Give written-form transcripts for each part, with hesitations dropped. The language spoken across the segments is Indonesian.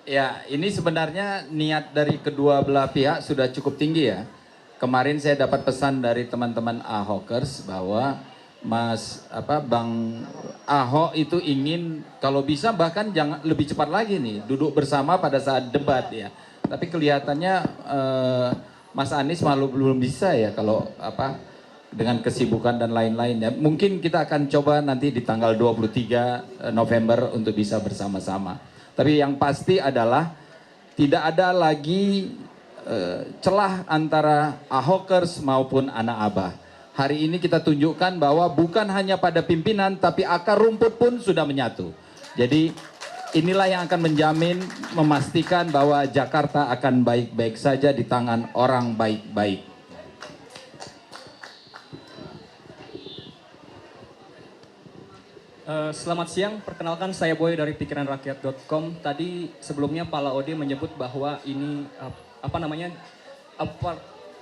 Ya, ini sebenarnya niat dari kedua belah pihak sudah cukup tinggi ya. Kemarin saya dapat pesan dari teman-teman Ahokers bahwa Bang Ahok itu ingin kalau bisa bahkan jangan lebih cepat lagi nih duduk bersama pada saat debat ya. Tapi kelihatannya Mas Anies malu belum bisa ya kalau dengan kesibukan dan lain-lain ya. Mungkin kita akan coba nanti di tanggal 23 November untuk bisa bersama-sama. Tapi yang pasti adalah tidak ada lagi celah antara Ahokers maupun anak Abah. Hari ini kita tunjukkan bahwa bukan hanya pada pimpinan, tapi akar rumput pun sudah menyatu. Jadi inilah yang akan menjamin, memastikan bahwa Jakarta akan baik-baik saja di tangan orang baik-baik. Selamat siang, perkenalkan saya Boy dari pikiranrakyat.com. Tadi sebelumnya Pak Laode menyebut bahwa ini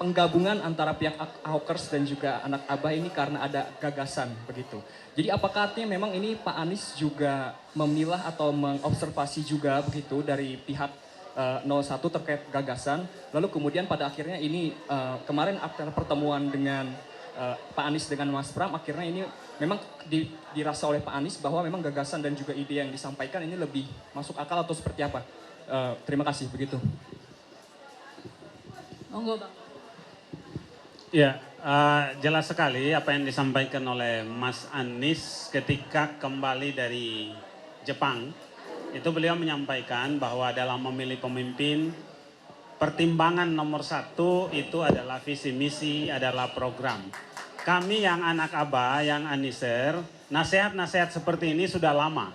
penggabungan antara pihak Ahokers dan juga anak Abah ini karena ada gagasan begitu. Jadi apakah artinya memang ini Pak Anies juga memilah atau mengobservasi juga begitu dari pihak 01 terkait gagasan, lalu kemudian pada akhirnya ini kemarin akhir pertemuan dengan Pak Anies dengan Mas Pram, akhirnya ini memang dirasa oleh Pak Anies bahwa memang gagasan dan juga ide yang disampaikan ini lebih masuk akal atau seperti apa? Terima kasih, begitu. Monggo Bang. Ya, jelas sekali apa yang disampaikan oleh Mas Anies ketika kembali dari Jepang. Itu beliau menyampaikan bahwa dalam memilih pemimpin, pertimbangan nomor satu itu adalah visi misi, adalah program. Kami yang anak Abah, yang Aniser, nasihat-nasihat seperti ini sudah lama.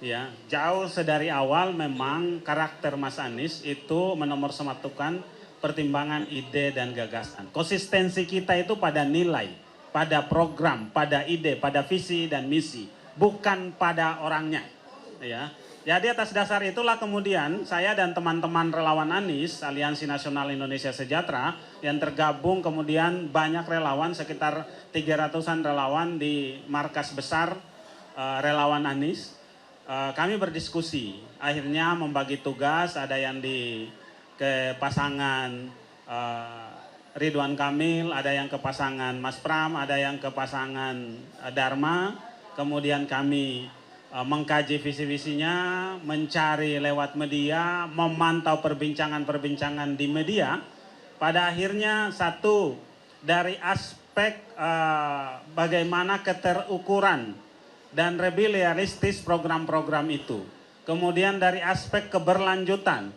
Ya, jauh sedari awal memang karakter Mas Anies itu menomorsatukan pertimbangan ide dan gagasan. Konsistensi kita itu pada nilai, pada program, pada ide, pada visi dan misi, bukan pada orangnya. Ya. Jadi atas dasar itulah kemudian saya dan teman-teman relawan Anies, Aliansi Nasional Indonesia Sejahtera, yang tergabung kemudian banyak relawan, sekitar 300-an relawan di markas besar relawan Anies. Kami berdiskusi, akhirnya membagi tugas, ada yang ke pasangan Ridwan Kamil, ada yang ke pasangan Mas Pram, ada yang ke pasangan Dharma, kemudian kami mengkaji visi-visinya, mencari lewat media, memantau perbincangan-perbincangan di media. Pada akhirnya satu, dari aspek bagaimana keterukuran dan lebih realistis program-program itu. Kemudian dari aspek keberlanjutan,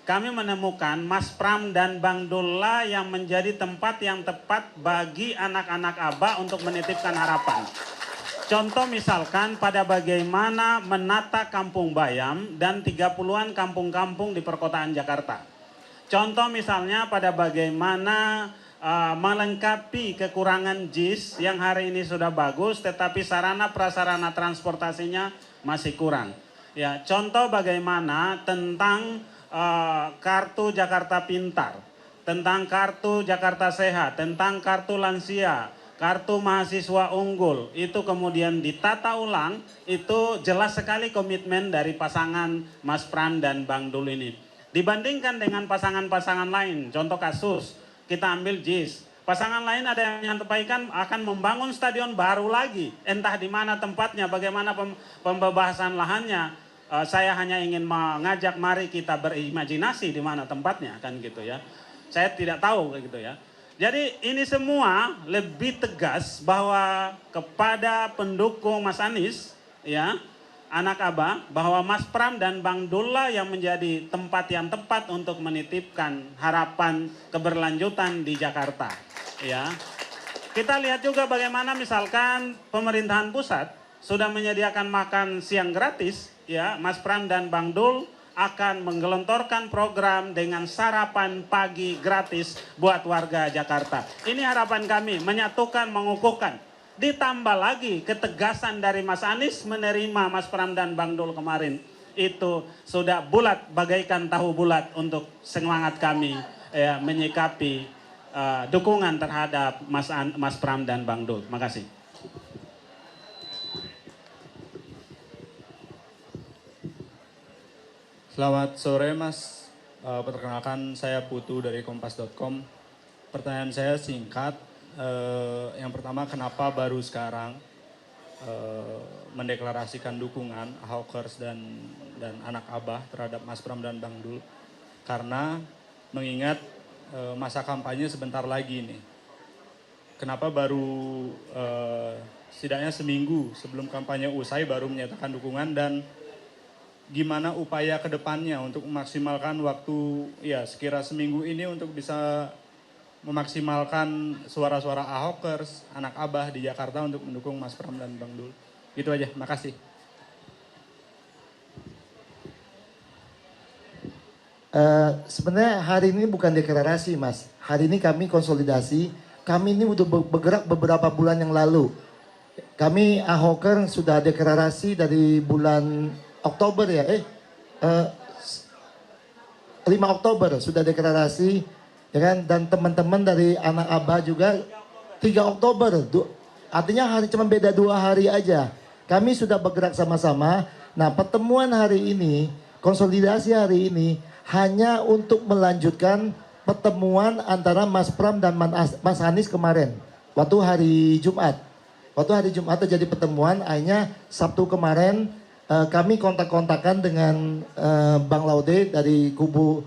kami menemukan Mas Pram dan Bang Dulla yang menjadi tempat yang tepat bagi anak-anak Abah untuk menitipkan harapan. Contoh misalkan pada bagaimana menata Kampung Bayam dan 30-an kampung-kampung di perkotaan Jakarta. Contoh misalnya pada bagaimana melengkapi kekurangan JIS yang hari ini sudah bagus tetapi sarana prasarana transportasinya masih kurang. Ya, contoh bagaimana tentang kartu Jakarta Pintar, tentang kartu Jakarta Sehat, tentang kartu lansia, kartu mahasiswa unggul, itu kemudian ditata ulang, itu jelas sekali komitmen dari pasangan Mas Pram dan Bang Dul ini. Dibandingkan dengan pasangan-pasangan lain, contoh kasus, kita ambil JIS. Pasangan lain ada yang menyampaikan akan membangun stadion baru lagi, entah di mana tempatnya, bagaimana pembebasan lahannya. Saya hanya ingin mengajak mari kita berimajinasi di mana tempatnya, kan gitu ya. Saya tidak tahu gitu ya. Jadi ini semua lebih tegas bahwa kepada pendukung Mas Anies, ya, anak Abah, bahwa Mas Pram dan Bang Dulla yang menjadi tempat yang tepat untuk menitipkan harapan keberlanjutan di Jakarta. Ya, kita lihat juga bagaimana misalkan pemerintahan pusat sudah menyediakan makan siang gratis, ya, Mas Pram dan Bang Dul akan menggelontorkan program dengan sarapan pagi gratis buat warga Jakarta. Ini harapan kami, menyatukan, mengukuhkan. Ditambah lagi ketegasan dari Mas Anies menerima Mas Pram dan Bang Dul kemarin. Itu sudah bulat bagaikan tahu bulat untuk semangat kami ya, menyikapi dukungan terhadap Mas Pram dan Bang Dul. Terima kasih. Selamat sore Mas, perkenalkan saya Putu dari kompas.com. Pertanyaan saya singkat, yang pertama kenapa baru sekarang mendeklarasikan dukungan Ahokers dan anak Abah terhadap Mas Pram dan Bang Dul? Karena mengingat masa kampanye sebentar lagi nih. Kenapa baru setidaknya seminggu sebelum kampanye usai baru menyatakan dukungan, dan gimana upaya ke depannya untuk memaksimalkan waktu ya sekira seminggu ini untuk bisa memaksimalkan suara-suara Ahokers, anak Abah di Jakarta untuk mendukung Mas Pram dan Bang Dul. Gitu aja, makasih. Sebenarnya hari ini bukan deklarasi Mas. Hari ini kami konsolidasi. Kami ini udah bergerak beberapa bulan yang lalu. Kami Ahoker sudah deklarasi dari bulan Oktober ya. 5 Oktober sudah deklarasi ya kan, dan teman-teman dari anak Abah juga 3 Oktober. Artinya cuma beda 2 hari aja. Kami sudah bergerak sama-sama. Nah, pertemuan hari ini, konsolidasi hari ini hanya untuk melanjutkan pertemuan antara Mas Pram dan Mas Anies kemarin. Waktu hari Jumat. Waktu hari Jumat terjadi pertemuan, akhirnya Sabtu kemarin kami kontak-kontakan dengan Bang Laude dari kubu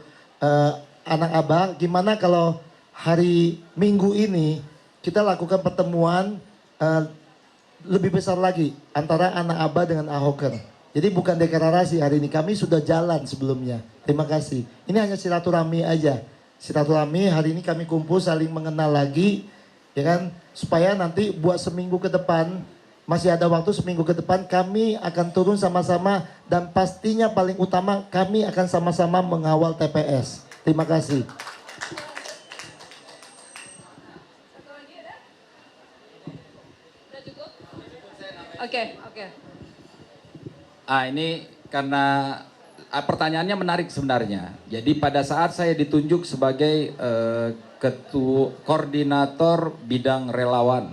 anak Abah. Gimana kalau hari Minggu ini kita lakukan pertemuan lebih besar lagi antara anak Abah dengan Ahoker. Jadi bukan deklarasi hari ini, kami sudah jalan sebelumnya. Terima kasih. Ini hanya silaturahmi aja. Silaturahmi hari ini kami kumpul saling mengenal lagi, ya kan? Supaya nanti buat seminggu ke depan, masih ada waktu seminggu ke depan kami akan turun sama-sama, dan pastinya paling utama kami akan sama-sama mengawal TPS. Terima kasih. Oke. Ini karena pertanyaannya menarik sebenarnya. Jadi pada saat saya ditunjuk sebagai ketua koordinator bidang relawan,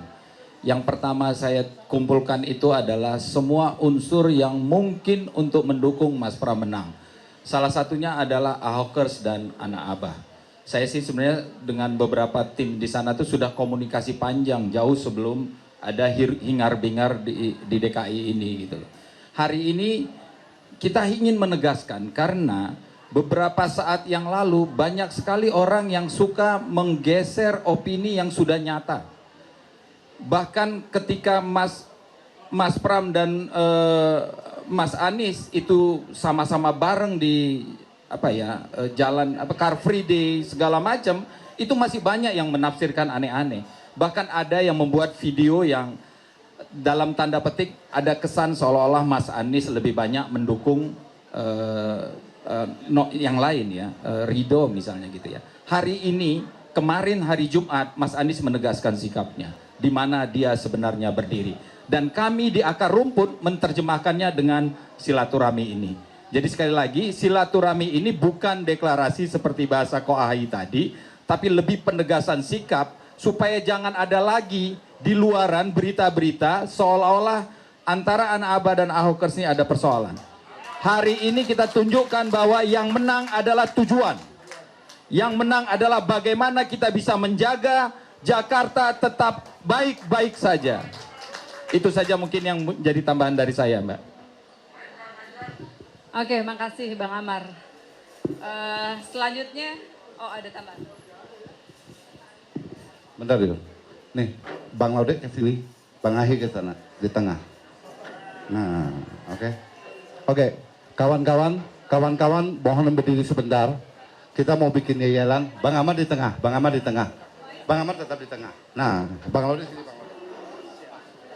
yang pertama saya kumpulkan itu adalah semua unsur yang mungkin untuk mendukung Mas Pram menang. Salah satunya adalah Ahokers dan anak Abah. Saya sih sebenarnya dengan beberapa tim di sana tuh sudah komunikasi panjang jauh sebelum ada hingar-bingar di DKI ini gitu loh. Hari ini kita ingin menegaskan karena beberapa saat yang lalu banyak sekali orang yang suka menggeser opini yang sudah nyata. Bahkan ketika Mas Pram dan Mas Anies itu sama-sama bareng di jalan Car Free Day segala macam, itu masih banyak yang menafsirkan aneh-aneh. Bahkan ada yang membuat video yang dalam tanda petik ada kesan seolah-olah Mas Anies lebih banyak mendukung yang lain ya, Ridho misalnya gitu ya. Hari ini, kemarin hari Jumat, Mas Anies menegaskan sikapnya, di mana dia sebenarnya berdiri. Dan kami di akar rumput menerjemahkannya dengan silaturahmi ini. Jadi sekali lagi, silaturahmi ini bukan deklarasi seperti bahasa Koahi tadi, tapi lebih penegasan sikap supaya jangan ada lagi di luaran berita-berita seolah-olah antara anak Abah dan Ahokers ini ada persoalan. Hari ini kita tunjukkan bahwa yang menang adalah tujuan. Yang menang adalah bagaimana kita bisa menjaga Jakarta tetap baik-baik saja. Itu saja mungkin yang menjadi tambahan dari saya, Mbak. Oke, makasih Bang Amar. Selanjutnya, ada tambahan. Bentar dulu. Nih, Bang Laude ke sini, Bang Ahi ke sana, di tengah. Nah, oke. Kawan-kawan, mohon berdiri sebentar. Kita mau bikin yayalan. Bang Amar di tengah, Bang Amar tetap di tengah. Nah, Bang Laude sini, Bang Laude.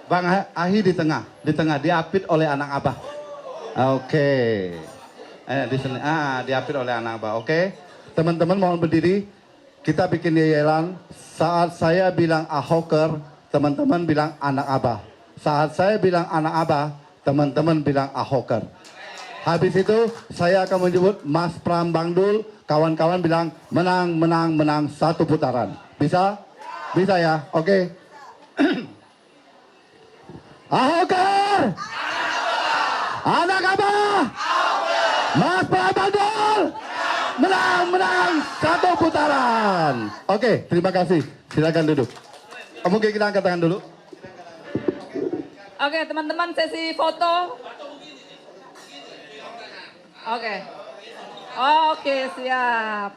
Bang Ahi di tengah, diapit oleh anak Abah. Oke. Di sini, diapit oleh anak Abah. Oke. Teman-teman mohon berdiri. Kita bikin yayalan. Saat saya bilang Ahoker, teman-teman bilang anak Abah. Saat saya bilang anak Abah, teman-teman bilang Ahoker. Habis itu saya akan menyebut Mas Pram Bang Dul, kawan-kawan bilang menang satu putaran. Bisa? Bisa ya? Oke. Ahoker! Anak Abah! Mas Pram Bang menang. Satu putaran. Oke, terima kasih. Silakan duduk. Mungkin kita angkat tangan dulu. Oke, teman-teman sesi foto. Oke. Oke, siap.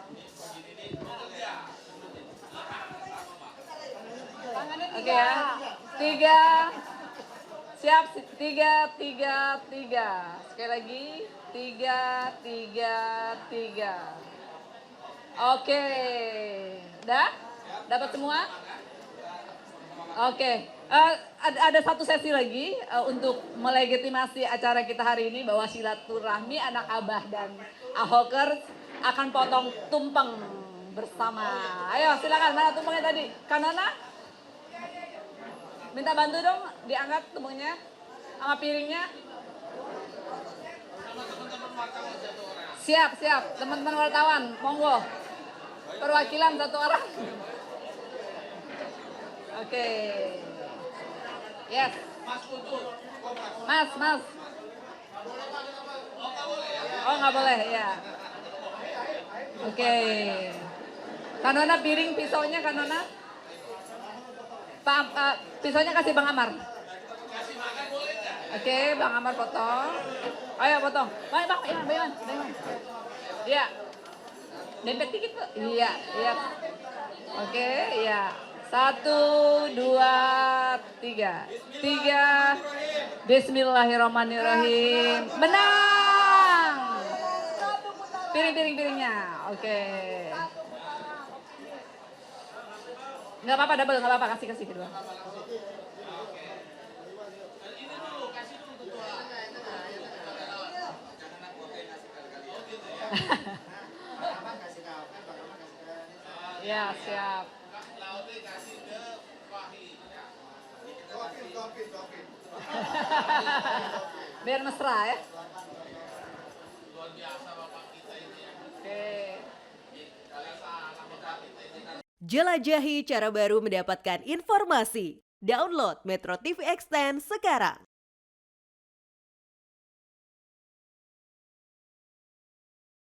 Oke ya. 3. Siap, 3. Sekali lagi. 3. Oke. Udah? Dapat semua? Oke. Ada satu sesi lagi untuk melegitimasi acara kita hari ini bahwa silaturahmi anak Abah dan Ahokers akan potong tumpeng bersama. Ayo silakan, mana tumpengnya tadi? Kanona? Minta bantu dong diangkat tumpengnya sama piringnya. Siap, teman-teman wartawan, monggo. Perwakilan 1 orang. Oke. Yes. Mas. Oh, nggak boleh, ya. Oke. Kanona piring pisaunya Kanona. Pisaunya kasih Bang Amar. Oke, Bang Amar potong. Ayo potong. Bang. Iya. Dempet dikit, Bu. Iya. Oke, iya. 1, 2, 3. Bismillahirrahmanirrahim. Menang. Piringnya. Oke. Nggak apa-apa, double, nggak apa-apa. Kasih kedua. Ya, siap. Biar mesra ya. Oke. Jelajahi cara baru mendapatkan informasi. Download Metro TV Extend sekarang.